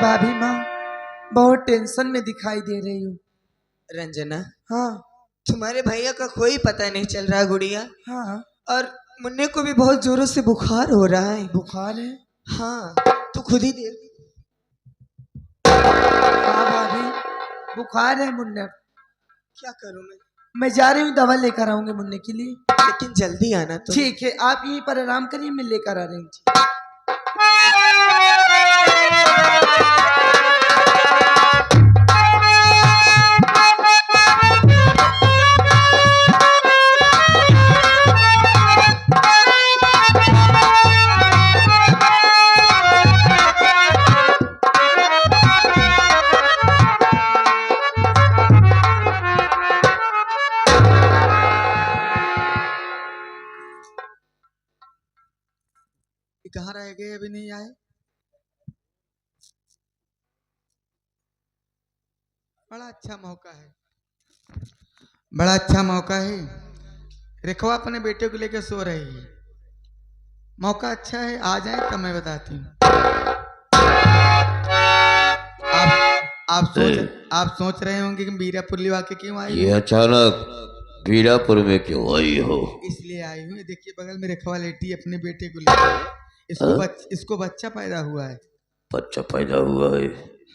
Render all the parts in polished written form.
भाभी माँ बहुत टेंशन में दिखाई दे रही हूँ। रंजना, हाँ तुम्हारे भैया का कोई पता नहीं चल रहा गुड़िया। हाँ। और मुन्ने को भी बहुत जोरों से बुखार हो रहा है। बुखार है? हाँ, तू खुद ही देख। हाँ भाभी बुखार है मुन्ने। क्या करूं मैं जा रही हूँ, दवा लेकर आऊंगी मुन्ने के लिए। लेकिन जल्दी आना तो। ठीक है, आप यहीं पर आराम करिए, मैं लेकर आ रही हूँ। कहाँ रह गए, अभी नहीं आए? बड़ा अच्छा मौका है, बड़ा अच्छा मौका है। रेखवा अपने बेटे को लेकर सो रही है। मौका अच्छा है, आ जाए तब मैं बताती हूँ। आप सोच रहे होंगे कि मीरापुर लिवा के क्यों आई? ये अचानक मीरापुर में क्यों आई हो? इसलिए आई हूँ, देखिए बगल में रेखवा लेटी अपने बेटे को लेकर। इसको बच्चा पैदा हुआ है। बच्चा पैदा हुआ है?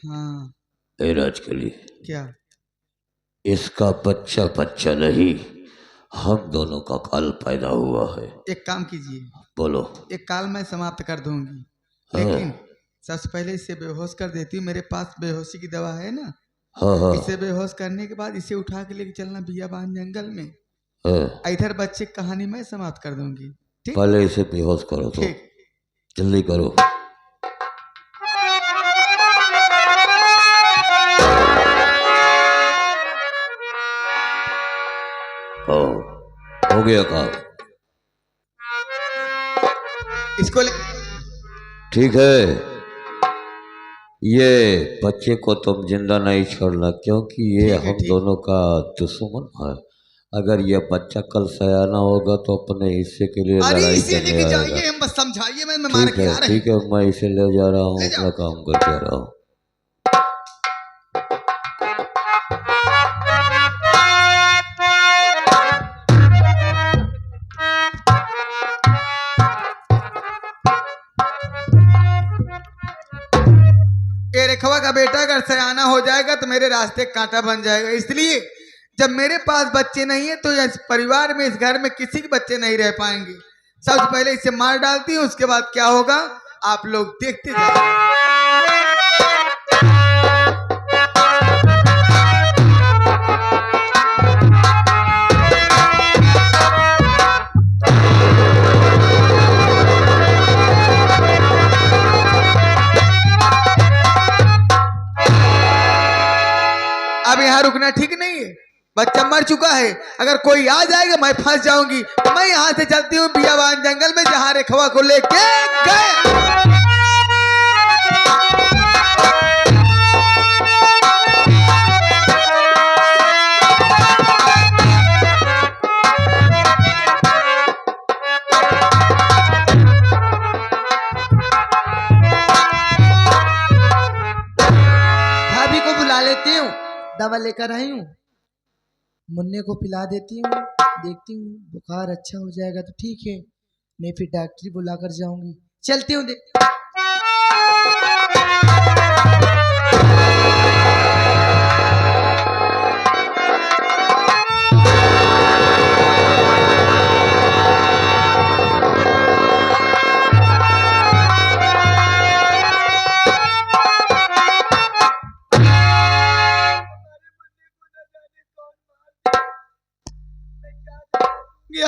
हाँ। ए राजकली, क्या? इसका बच्चा बच्चा नहीं, हम दोनों का काल पैदा हुआ है। एक काम कीजिए। बोलो। एक काल मैं समाप्त कर दूंगी, हाँ। लेकिन सबसे पहले इसे बेहोश कर देती हूँ। मेरे पास बेहोशी की दवा है ना। हाँ। इसे बेहोश करने के बाद इसे उठा के लेके चलना बियाबान जंगल में। हाँ। इधर बच्चे की कहानी मैं समाप्त कर दूंगी। ठीक? पहले इसे बेहोश करो तो। ठीक। जल्दी करो। हो गया काम। इसको ठीक है, ये बच्चे को तुम जिंदा नहीं छोड़ना, क्योंकि ये हम दोनों का दुश्मन है। अगर ये बच्चा कल सयाना होगा तो अपने हिस्से के लिए लड़ाई करने आएगा। हम बस समझाइए, मैं मार के आ रहा हूं। ठीक है, मैं इसे ले जा रहा हूँ, अपना काम करके आ रहा हूँ। रेखवा का बेटा अगर सयाना हो जाएगा तो मेरे रास्ते कांटा बन जाएगा। इसलिए जब मेरे पास बच्चे नहीं है तो इस परिवार में, इस घर में किसी के बच्चे नहीं रह पाएंगे। सबसे पहले इसे मार डालती हूँ, उसके बाद क्या होगा आप लोग देखते जाइए। अब यहाँ रुकना ठीक नहीं है, बच्चा मर चुका है। अगर कोई आ जाएगा मैं फंस जाऊंगी। मैं यहाँ से चलती हूँ बियाबान जंगल में, जहाँ रेखवा को लेके गए। भाभी को बुला लेती हूँ, दवा लेकर आई हूँ, मुन्ने को पिला देती हूँ, देखती हूँ बुखार अच्छा हो जाएगा तो ठीक है, नहीं फिर डॉक्टरी बुला कर जाऊंगी। चलती हूँ देख।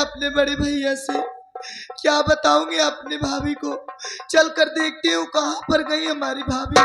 अपने बड़े भैया से क्या बताऊंगी अपने भाभी को। चल कर देखती हूँ कहाँ पर गई हमारी भाभी।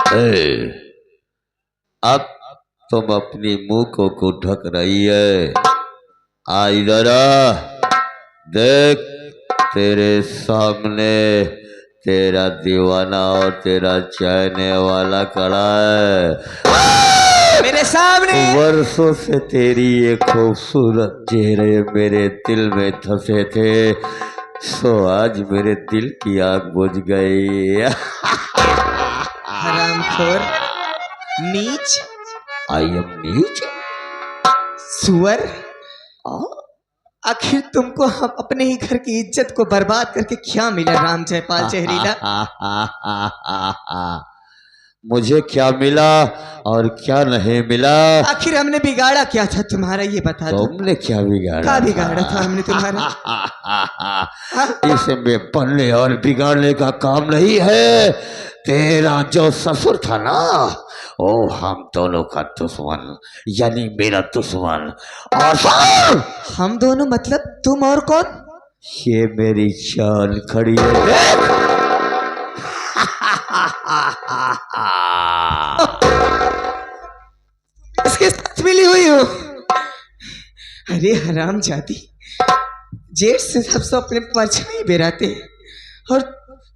ए, अब तुम अपनी मुंह को ढक रही है। आ इधर आ, देख तेरे सामने तेरा दीवाना और तेरा चाहने वाला खड़ा है। मेरे सामने वर्षों से तेरी ये खूबसूरत चेहरे मेरे दिल में धंसे थे, सो आज मेरे दिल की आग बुझ गई। हरामखोर, नीच, आई एम नीच। सुअर, आखिर तुमको हम अपने ही घर की इज्जत को बर्बाद करके क्या मिला राम जयपाल जहरीला? मुझे क्या मिला और क्या नहीं मिला? आखिर हमने बिगाड़ा क्या था तुम्हारा, ये बता दो। तुमने क्या बिगाड़ा? क्या बिगाड़ा था हमने तुम्हारा? इसमें बनने और बिगाड़ने का काम नहीं है। तेरा जो ससुर था ना, ओ हम दोनों का दुश्मन, यानी मेरा दुश्मन। और हम दोनों मतलब तुम और कौन? ये मेरी जान खड़ी है, देख। इसके साथ मिली हुई हो? अरे हराम जाती, जेठ से सबसे अपने परछाई बेराते और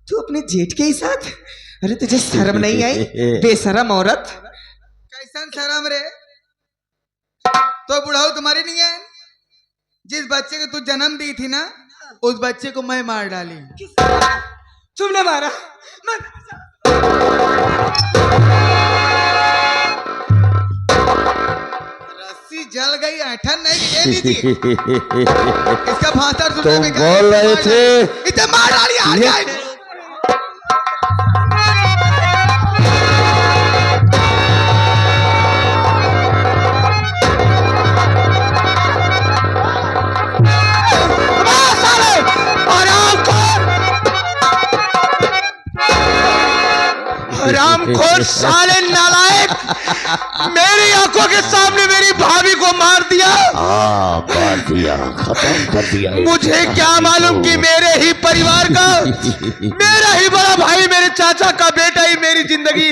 तू अपने जेठ के ही साथ? अरे तुझे शर्म नहीं आई बेशरम औरत? कैसन शर्म रे? तो बुढ़ाऊ तुम्हारी नहीं है? जिस बच्चे को तू जन्म दी थी ना, उस बच्चे को मैं मार डाली। तुमने मारा? रस्सी जल गई, ऐठन नहीं ले लीजिए। इसका फांसा तुम बोल रहे थे इसे मार डाली, हार गया। रामखोर साले नालायक, मेरी आंखों के सामने मेरी भाभी को मार दिया। मार दिया, खत्म कर दिया। मुझे क्या मालूम कि मेरे ही परिवार का, मेरा ही बड़ा भाई, मेरे चाचा का बेटा ही मेरी जिंदगी,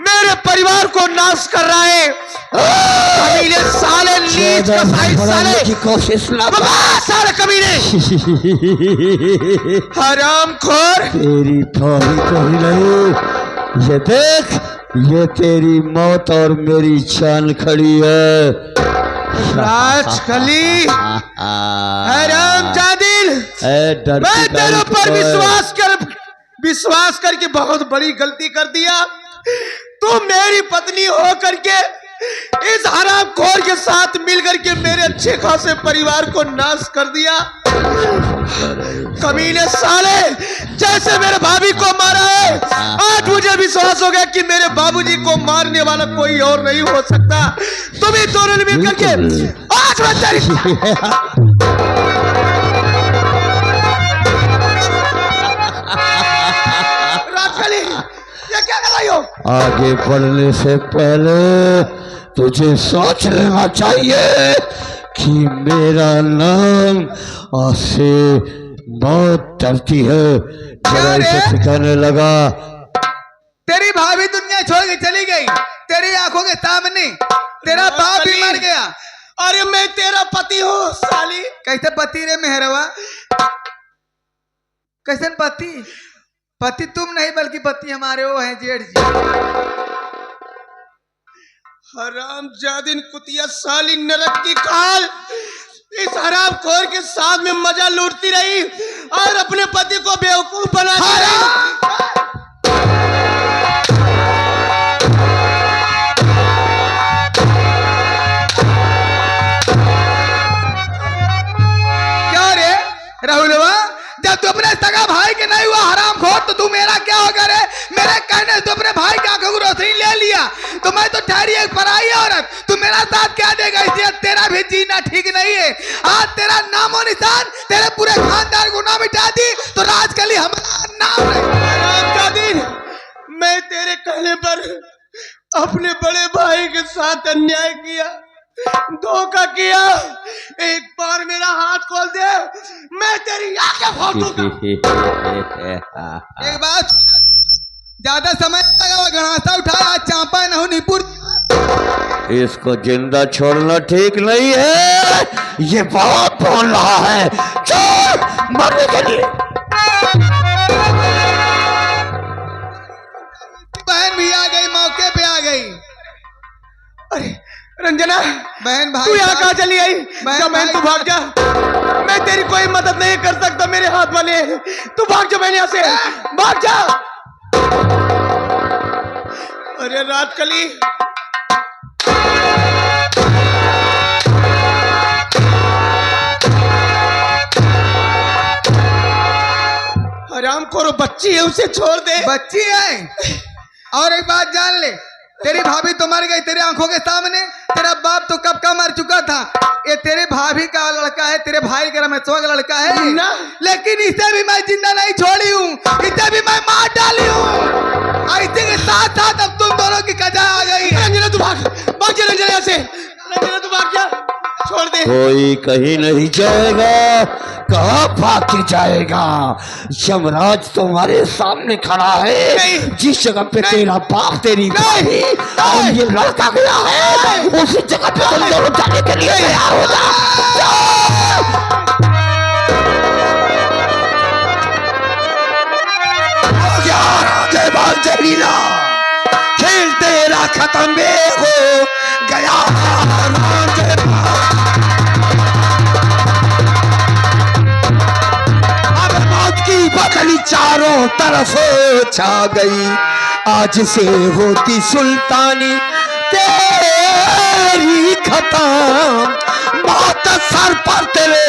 मेरे परिवार को नाश कर रहा है। कमीने, साले नीच कसाई, साले की कोशिश ना साले कमीने, हरामखोर। तेरी भाभी को ही नहीं, ये देख, ये तेरी मौत और मेरी जान खड़ी है। राजकली, हराम जादिल, मैं तेरे पर विश्वास करके बहुत बड़ी गलती कर दिया। तू मेरी पत्नी हो करके इस हरामखोर के साथ मिलकर के मेरे अच्छे खासे परिवार को नाश कर दिया। कमीने साले, जैसे मेरे भाभी को मारा है, आज मुझे विश्वास हो गया कि मेरे बाबूजी को मारने वाला कोई और नहीं हो सकता। तुम ही दोनों ने मिलकर के आज मैं तेरी राजकली, ये क्या कर रही हो? आगे बढ़ने से पहले तुझे सोच लेना चाहिए कि मेरा नाम आज से मौत डरती है। जरा इसे सिखाने लगा। तेरी भाभी दुनिया छोड़ के चली गई, तेरी आंखों के सामने तेरा बाप भी मर गया। अरे मैं तेरा पति हूँ साली। कैसे पति रे मेहरवा? कैसे पति? पति तुम नहीं बल्कि पति हमारे वो हैं जेठ जी। हराम जादिन कुतिया साली नरक की खाल, इस हरामखोर के साथ में मजा लूटती रही और अपने पति को बेवकूफ बना रही। क्या रे राहुलवा, जब तू अपने सगा भाई के नहीं हुआ हरामखोर, तो तू मेरा क्या होगा रे? मेरे कहने से तू अपने भाई की आंखों को रोशनी ले लिया, तो मैं तो ठहरी एक पराई औरत, तू मेरा साथ क्या देगा? इसलिए तेरा भी जीना ठीक नहीं है। आज तेरा नामो निशान, तेरे पूरे खानदान को ना मिटा दी तो राजकली हमारा नाम नहीं। मैं तेरे कहने पर अपने बड़े भाई के साथ अन्याय किया, धोखा किया। एक बार मेरा हाथ खोल दे, मैं तेरी आंखें फोड़ दूंगा। एक बात, ज्यादा समय लगा हुआ गणासा उठाया चांपा नहुनीपुर। इसको जिंदा छोड़ना ठीक नहीं है, ये बहुत बोल रहा है। चल मरने के लिए। बहन भी आ गई, मौके पे आ गई। अरे रंजना, बहन भाई तू यहाँ कहाँ चली आई? जा बहन, तू भाग जा। मैं तेरी कोई मदद नहीं कर सकता, मेरे हाथ वाले। तू भाग जा बहन यहाँ से, भाग जा। अरे रात कली, हराम खोरो बच्ची है, उसे छोड़ दे। बच्ची है। और एक बात जान ले, तेरी भाभी तो मर गई तेरी आंखों के सामने, तेरा बाप तो कब का मर चुका था। ये तेरे भाभी का लड़का है, तेरे भाई का रमेशवा का लड़का है ना। लेकिन इसे भी मैं जिंदा नहीं छोड़ी हूँ, इसे भी मैं मार डाली हूँ। ऐसे के साथ साथ अब तुम दोनों की कजा आ गई है। रंजना तू भाग, भाग जा रंजना यहाँ से। रंजना तू भाग जा, छोड़ दे। कोई कहीं नहीं जाएगा। कहाँ भाग के जाएगा? यमराज तुम्हारे सामने खड़ा है। जिस जगह पे तेरा बाप, तेरी भाभी और ये लड़का गया है, उसी जगह पे तुम दोनों जाने के लिए तैयार हो जाओ। जहरीला खेल तेरा खत्म हो गया। अब मौत की बकली चारों तरफ छा गई। आज से होती सुल्तानी तेरी खत्म। मौत सर पर तेरे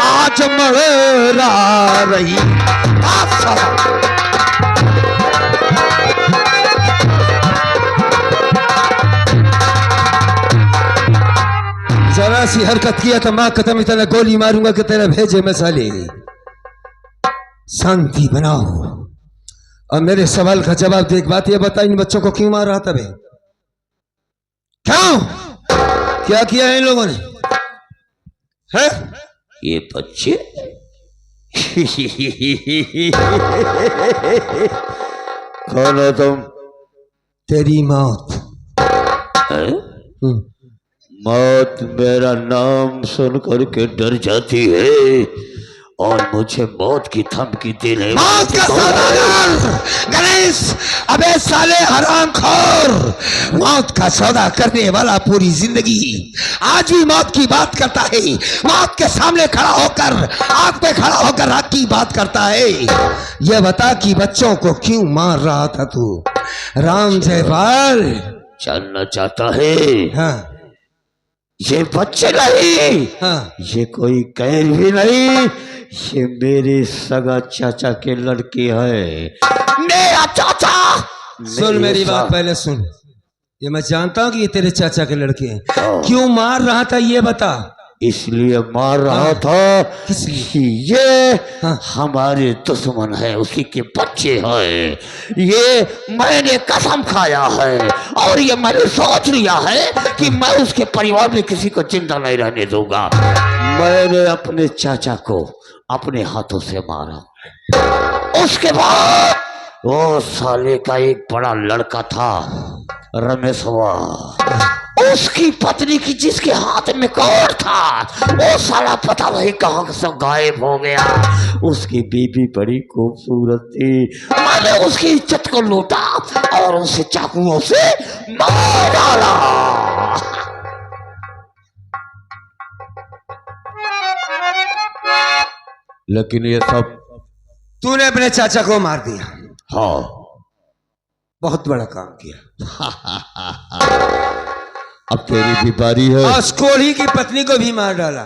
आज मरा रही। जरा सी हरकत किया तो मां कदम इतना गोली मारूंगा कि तेरा भेजे मसाले। शांति बनाओ और मेरे सवाल का जवाब दे। एक बात ये बता, इन बच्चों को क्यों मार रहा था? बे क्यों, क्या किया है इन लोगों ने? है ये बच्चे कौन हो तुम? तेरी मौत। मौत मेरा नाम सुन करके डर जाती है और मुझे मौत की धमकी देने। मौत का सौदागर गणेश, अबे साले हरामखोर, मौत का सौदा करने वाला पूरी जिंदगी आज भी मौत की बात करता है। मौत के सामने खड़ा होकर, आग पे खड़ा होकर आग की बात करता है। यह बता कि बच्चों को क्यों मार रहा था तू? राम जयपाल जानना चाहता है। हाँ, ये बच्चे नहीं। हाँ, ये कोई कैर भी नहीं, ये मेरे सगा चाचा के लड़के है। मेरा चाचा। सुन मेरी बात पहले सुन। ये मैं जानता हूँ कि ये तेरे चाचा के लड़के हैं। क्यों मार रहा था ये बता। इसलिए मार रहा था कि ये हमारे दुश्मन है, उसी के बच्चे हैं। ये मैंने कसम खाया है और ये मैंने सोच लिया है कि मैं उसके परिवार में किसी को जिंदा नहीं रहने दूंगा। मैंने अपने चाचा को अपने हाथों से मारा। उसके बाद वो साले का एक बड़ा लड़का था रमेशवा, उसकी पत्नी की जिसके हाथ में कौर था, वो साला पता नहीं कहाँ से गायब हो गया। उसकी बीबी बड़ी खूबसूरत थी। मैंने उसकी इज्जत को लूटा और उसे चाकुओं से मार डाला। लेकिन ये सब तूने अपने चाचा को मार दिया। हाँ, बहुत बड़ा काम किया। अब तेरी भी बारी है। और कोढ़ी की पत्नी को भी मार डाला।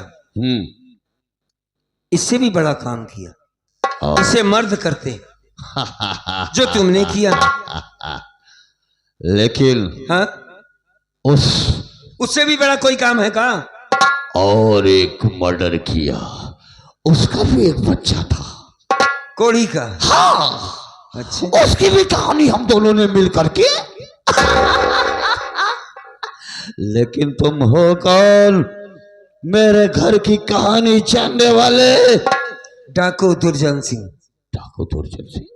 इससे भी बड़ा काम किया। इसे मर्द करते जो तुमने किया। लेकिन हाँ, उससे भी बड़ा कोई काम है का? और एक मर्डर किया, उसका भी एक बच्चा था कोढ़ी का। हाँ, अच्छा, उसकी भी कहानी हम दोनों ने मिल करके। लेकिन तुम हो कौन? मेरे घर की कहानी जानने वाले? डाकू दुर्जन सिंह। डाकू दुर्जन सिंह?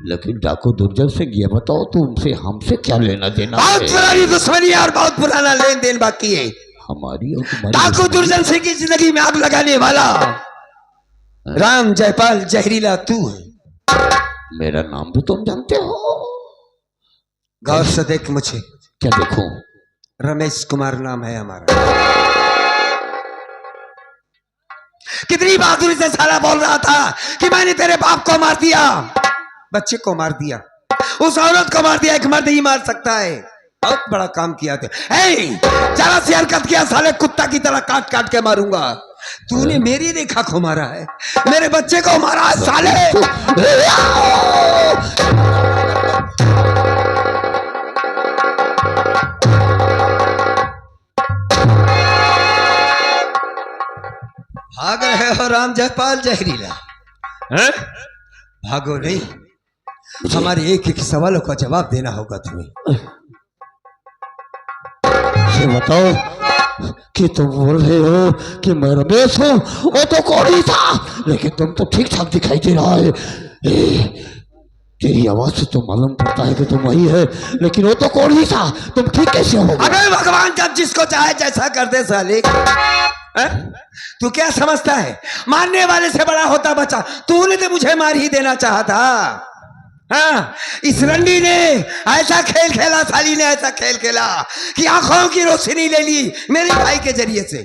लेकिन डाकू दुर्जन से ये बताओ तुमसे हमसे क्या लेना देना बहुत है? पुरानी दुश्मनी है और बहुत पुराना लेन देन बाकी है। हमारी और तुम्हारी डाकू दुर्जन सिंह की जिंदगी में आग लगाने वाला राम जयपाल जहरीला तू है। मेरा नाम भी तुम जानते हो? गौर से देख मुझे, क्या देखूं? रमेश कुमार नाम है हमारा। कितनी बहादुरी से साला बोल रहा था कि मैंने तेरे बाप को मार दिया, बच्चे को मार दिया, उस औरत को मार दिया। एक मर्द ही मार सकता है। बहुत बड़ा काम किया थे। जरा सी हरकत किया साले कुत्ता की तरह काट काट के मारूंगा। तूने मेरी रेखा को मारा है, मेरे बच्चे को मारा है साले। भाग रहे हो राम जयपाल जहरीला? हैं? भागो नहीं, हमारे एक एक सवालों का जवाब देना होगा तुम्हें। ये बताओ कि तुम बोल रहे हो कि मैं रमेश हूँ, वो तो कौन ही था, लेकिन तुम तो ठीक ठाक दिखाई दे रहा है। तेरी आवाज से तो मालूम पड़ता है कि तुम वही है, लेकिन वो तो कौन ही था, तुम ठीक कैसे हो? अबे भगवान जब जिसको चाहे जैसा कर दे साले। तू क्या समझता है मारने वाले से बड़ा होता बच्चा? तूने तो मुझे मार ही देना चाहा था। हाँ, इस रंडी ने ऐसा खेल खेला, साली ने ऐसा खेल खेला कि आंखों की रोशनी ले ली मेरे भाई के जरिए से।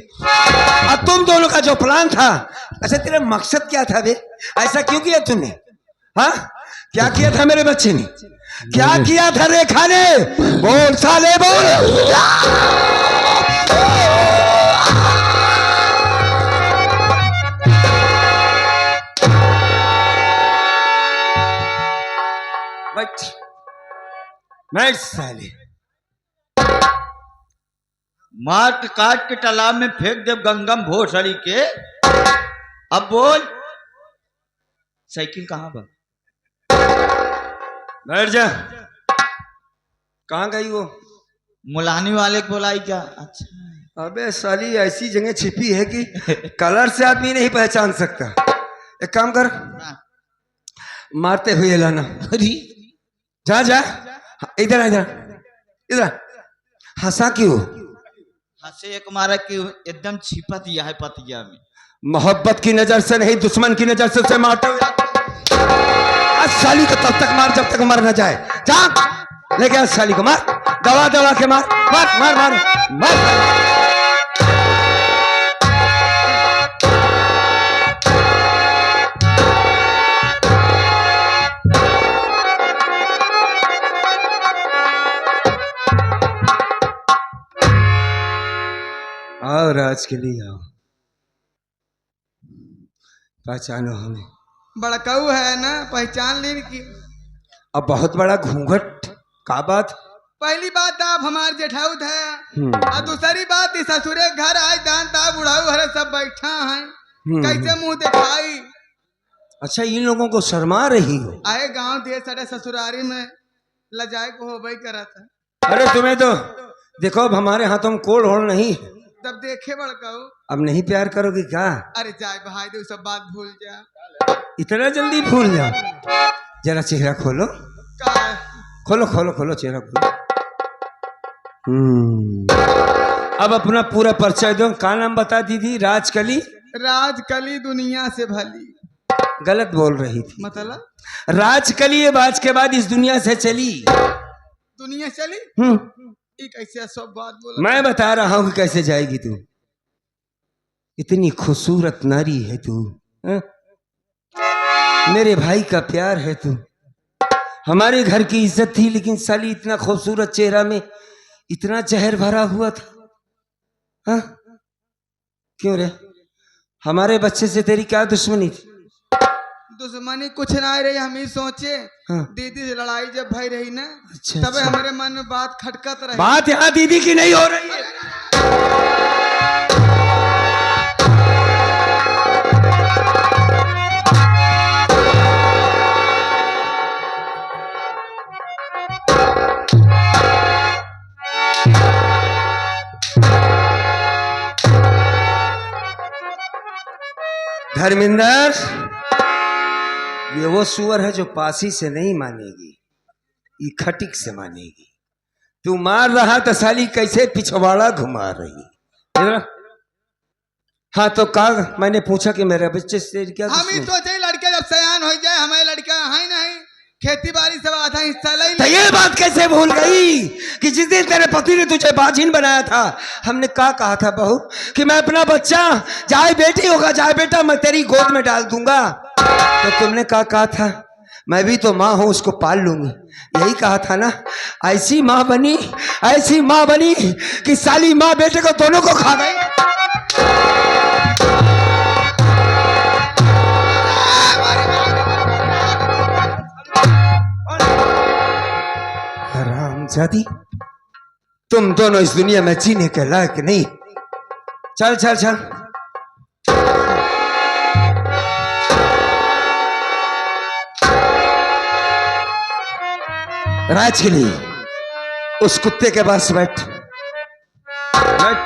अब तुम दोनों का जो प्लान था, अच्छा तेरा मकसद क्या था बे? ऐसा क्यों किया तूने? हाँ, क्या किया था मेरे बच्चे ने? क्या किया था रेखा ने? बोल साले बोल। बैठ साले। मार के काट के तालाब में फेंक दे गंगम भोसड़ी के। अब बोल, साइकिल कहाँ बा? बैठ जा। कहाँ गई वो? मुलानी वाले को बोलाई क्या? अच्छा, अबे साली ऐसी जगह छिपी है कि कलर से आदमी नहीं पहचान सकता। एक काम कर, मारते हुए लाना। अरे जा जा, इधर इधर इधर। हंसा क्यों? हंसे एक मारा कि एकदम छिपा दिया है पतिया में। मोहब्बत की नजर से नहीं, दुश्मन की नजर से उसे मारते हुए। आज साली को तब तक मार जब तक मर न जाए। जा लेके आज साली को मार, दबा दबा के मार मार मार मार, मार। और आज के लिए आओ, पहचानो हमें। बड़काऊ है ना, पहचान लेने की। अब बहुत बड़ा घूंघट का बात। पहली बात आप हमारे जेठाउद है, और दूसरी बात इस ससुरे घर आए जानता बुढ़ाऊ हरे सब बैठा है, कैसे मुंह दिखाई। अच्छा, इन लोगों को शर्मा रही हो? आए गांव देश साढ़े ससुरारी में लजाए को हो भाई करा था। अरे तुम्हें तो देखो, अब हमारे हाथों में कोल होल नहीं है। तब देखे बड़काऊ। अब नहीं प्यार करोगे क्या? अरे जाए भाई दे, सब बात भूल जा। इतना जल्दी भूल जाओ? जरा चेहरा खोलो, का खोलो खोलो खोलो चेहरा खोलो। अब अपना पूरा परिचय दो। का नाम बता दीदी? राजकली। राजकली दुनिया से भली। गलत बोल रही थी। मतलब राजकली आज के बाद इस दुनिया से चली। दुनिया चली? कैसे सब बात बोला? मैं बता रहा हूं कि कैसे जाएगी तू। इतनी खूबसूरत नारी है तू, मेरे भाई का प्यार है तू, हमारे घर की इज्जत थी, लेकिन साली इतना खूबसूरत चेहरा में इतना जहर भरा हुआ था। हा? क्यों रे? हमारे बच्चे से तेरी क्या दुश्मनी थी? दुश्मनी कुछ ना रही, हम ही सोचे। हाँ। दीदी से लड़ाई जब भाई रही ना, अच्छा, तब अच्छा। हमारे मन में बात खटकत रही। बात यहाँ दीदी की नहीं हो रही है। धर्मेंद्र, ये वो सुअर है जो पासी से नहीं मानेगी, ये खटिक से मानेगी। तू मार रहा तो साली कैसे पिछवाड़ा घुमा रही। इधर आ। हाँ तो कहा, मैंने पूछा कि मेरे बच्चे से क्या हम ही दुश्मनी? सोचे लड़के जब सयान हो जाए, हमारे लड़का है नहीं, खेती बाड़ी से आधा हिस्सा ले तो ये बात कैसे भूल गई कि जिस दिन तेरे पति ने तुझे बाजिन बनाया था, हमने कहा था बहू कि मैं अपना बच्चा चाहे बेटी होगा चाहे बेटा मैं तेरी गोद में डाल दूंगा। तो तुमने कहा था मैं भी तो माँ हूं, उसको पाल लूंगी। यही कहा था ना। ऐसी माँ बनी कि साली माँ बेटे को दोनों को खा गई। हरामजादी, तुम दोनों इस दुनिया में जीने के लायक नहीं। चल चल चल। राज के लिए उस कुत्ते के पास बैठ,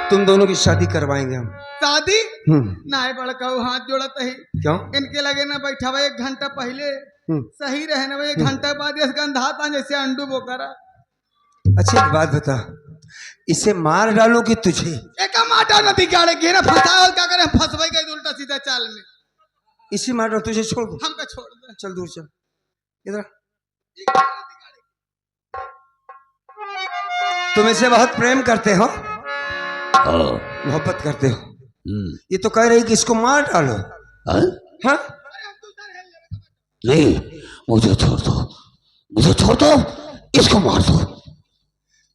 तुम दोनों की शादी करवाएंगे हम। शादी ना बड़का हाथ जोड़त ही। क्यों? इनके लगे ना बैठा हुआ 1 घंटा पहले सही रहे ना, 1 घंटा बाद इस गंधाता जैसे अंडू बोकरा। अच्छा एक बात बता, इसे मार डालो कि तुझे? एक माटा नदी गाड़े घेरा फंसाओ, क्या करें, फंसवाई गई उल्टा सीधा चाल में। इसे मार डालो, तुझे छोड़ दो। हमका छोड़ दे। चल दूर चल। इधर तुम इसे बहुत प्रेम करते हो, मोहब्बत करते हो। ये तो कह रही कि इसको मार डालो। हाँ? नहीं, मुझे छोड़ दो, इसको मार दो।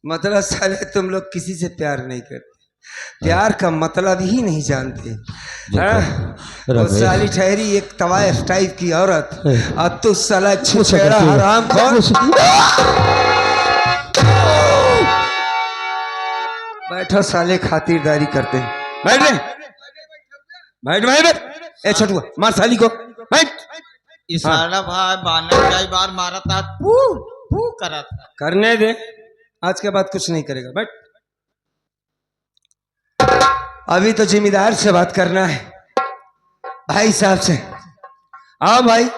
मतलब साले तुम लोग किसी से प्यार नहीं करते, प्यार का मतलब ही नहीं जानते। वो साली ठहरी एक तवायफ टाइप की औरत, और तू साला छुछेड़ा हराम खोर। बैठो साले, खातिरदारी करते हैं। बैठ रे, बैठ। ए छटुआ मार साली को, बैठ। इशारा भाई बानर कई बार मारा था, पू पू करा था। करने दे, आज के बाद कुछ नहीं करेगा। बैठ। अभी तो जिम्मेदार से बात करना है, भाई साहब से। आओ भाई।